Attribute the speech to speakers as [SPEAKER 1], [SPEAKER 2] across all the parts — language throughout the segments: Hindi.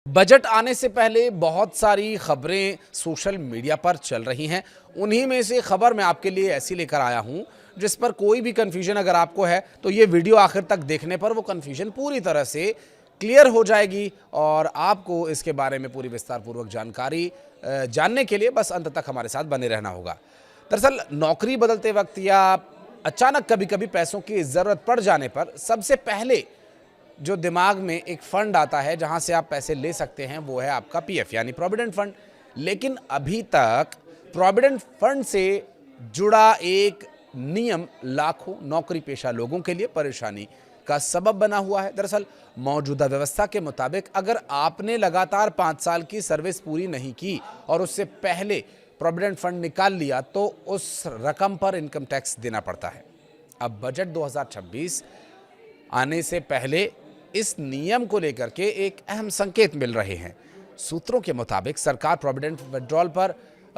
[SPEAKER 1] बजट आने से पहले बहुत सारी खबरें सोशल मीडिया पर चल रही हैं। उन्हीं में से खबर मैं आपके लिए ऐसी लेकर आया हूं जिस पर कोई भी कंफ्यूजन अगर आपको है तो ये वीडियो आखिर तक देखने पर वो कंफ्यूजन पूरी तरह से क्लियर हो जाएगी और आपको इसके बारे में पूरी विस्तार पूर्वक जानकारी जानने के लिए बस अंत तक हमारे साथ बने रहना होगा। दरअसल नौकरी बदलते वक्त या अचानक कभी कभी पैसों की ज़रूरत पड़ जाने पर सबसे पहले जो दिमाग में एक फंड आता है जहां से आप पैसे ले सकते हैं वो है आपका पीएफ यानी प्रोविडेंट फंड। लेकिन अभी तक प्रोविडेंट फंड से जुड़ा एक नियम लाखों नौकरी पेशा लोगों के लिए परेशानी का सबब बना हुआ है। दरअसल मौजूदा व्यवस्था के मुताबिक अगर आपने लगातार 5 साल की सर्विस पूरी नहीं की और उससे पहले प्रोविडेंट फंड निकाल लिया तो उस रकम पर इनकम टैक्स देना पड़ता है। अब बजट 2026 आने से पहले इस नियम को लेकर के एक अहम संकेत मिल रहे हैं। सूत्रों के मुताबिक सरकार प्रोविडेंट विड्रॉल पर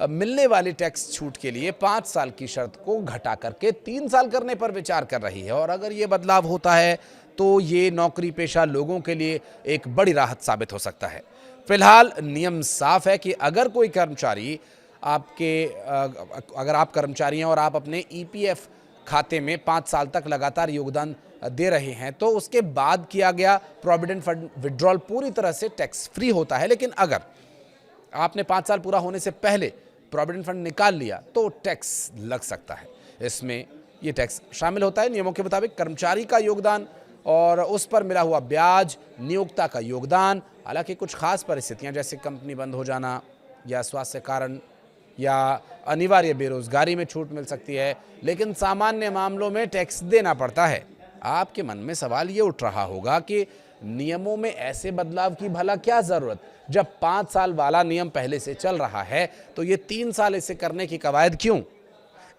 [SPEAKER 1] मिलने वाली टैक्स छूट के लिए 5 साल की शर्त को घटा करके 3 साल करने पर विचार कर रही है और अगर ये बदलाव होता है तो ये नौकरी पेशा लोगों के लिए एक बड़ी राहत साबित हो सकता है। फिलहाल नियम साफ है कि अगर कोई कर्मचारी अगर आप कर्मचारी हैं और आप अपने ईपीएफ खाते में 5 साल तक लगातार योगदान दे रहे हैं तो उसके बाद किया गया प्रोविडेंट फंड विड्रॉल पूरी तरह से टैक्स फ्री होता है। लेकिन अगर आपने 5 साल पूरा होने से पहले प्रोविडेंट फंड निकाल लिया तो टैक्स लग सकता है। इसमें ये टैक्स शामिल होता है नियमों के मुताबिक कर्मचारी का योगदान और उस पर मिला हुआ ब्याज, नियोक्ता का योगदान। हालांकि कुछ खास परिस्थितियां जैसे कंपनी बंद हो जाना या स्वास्थ्य कारण या अनिवार्य बेरोजगारी में छूट मिल सकती है, लेकिन सामान्य मामलों में टैक्स देना पड़ता है। आपके मन में सवाल ये उठ रहा होगा कि नियमों में ऐसे बदलाव की भला क्या जरूरत, जब 5 साल वाला नियम पहले से चल रहा है तो ये 3 साल इसे करने की कवायद क्यों?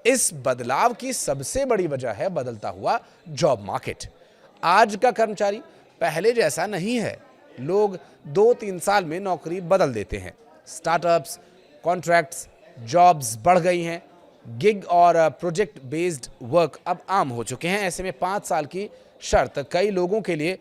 [SPEAKER 1] इस बदलाव की सबसे बड़ी वजह है बदलता हुआ जॉब मार्केट। आज का कर्मचारी पहले जैसा नहीं है। लोग 2-3 साल में नौकरी बदल देते हैं। स्टार्टअप्स, कॉन्ट्रैक्ट्स, जॉब्स बढ़ गई हैं। गिग और प्रोजेक्ट बेस्ड वर्क अब आम हो चुके हैं। ऐसे में 5 साल की शर्त कई लोगों के लिए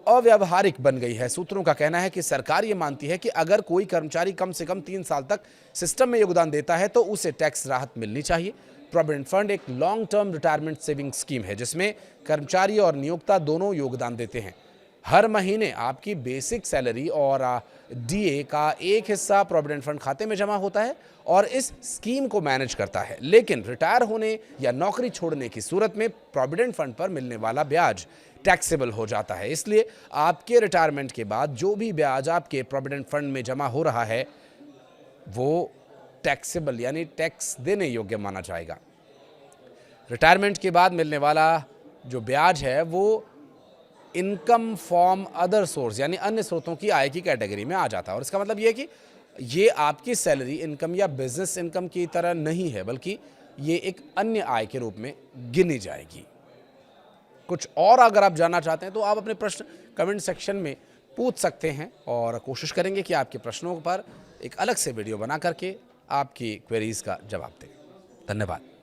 [SPEAKER 1] अव्यावहारिक बन गई है। सूत्रों का कहना है कि सरकार ये मानती है कि अगर कोई कर्मचारी कम से कम 3 साल तक सिस्टम में योगदान देता है तो उसे टैक्स राहत मिलनी चाहिए। प्रोविडेंट फंड एक long term retirement saving scheme है जिसमें कर्मचारी और नियोक्ता दोनों योगदान देते हैं। हर महीने आपकी बेसिक सैलरी और डीए का एक हिस्सा प्रोविडेंट फंड खाते में जमा होता है और इस स्कीम को मैनेज करता है। लेकिन रिटायर होने या नौकरी छोड़ने की सूरत में प्रोविडेंट फंड पर मिलने वाला ब्याज टैक्सेबल हो जाता है। इसलिए आपके रिटायरमेंट के बाद जो भी ब्याज आपके प्रोविडेंट फंड में जमा हो रहा है वो टैक्सेबल यानी टैक्स देने योग्य माना जाएगा। रिटायरमेंट के बाद मिलने वाला जो ब्याज है वो इनकम फ्रॉम अदर सोर्स यानी अन्य स्रोतों की आय की कैटेगरी में आ जाता है और इसका मतलब ये है कि ये आपकी सैलरी इनकम या बिजनेस इनकम की तरह नहीं है, बल्कि ये एक अन्य आय के रूप में गिनी जाएगी। कुछ और अगर आप जानना चाहते हैं तो आप अपने प्रश्न कमेंट सेक्शन में पूछ सकते हैं और कोशिश करेंगे कि आपके प्रश्नों पर एक अलग से वीडियो बना करके आपकी क्वेरीज का जवाब दें। धन्यवाद।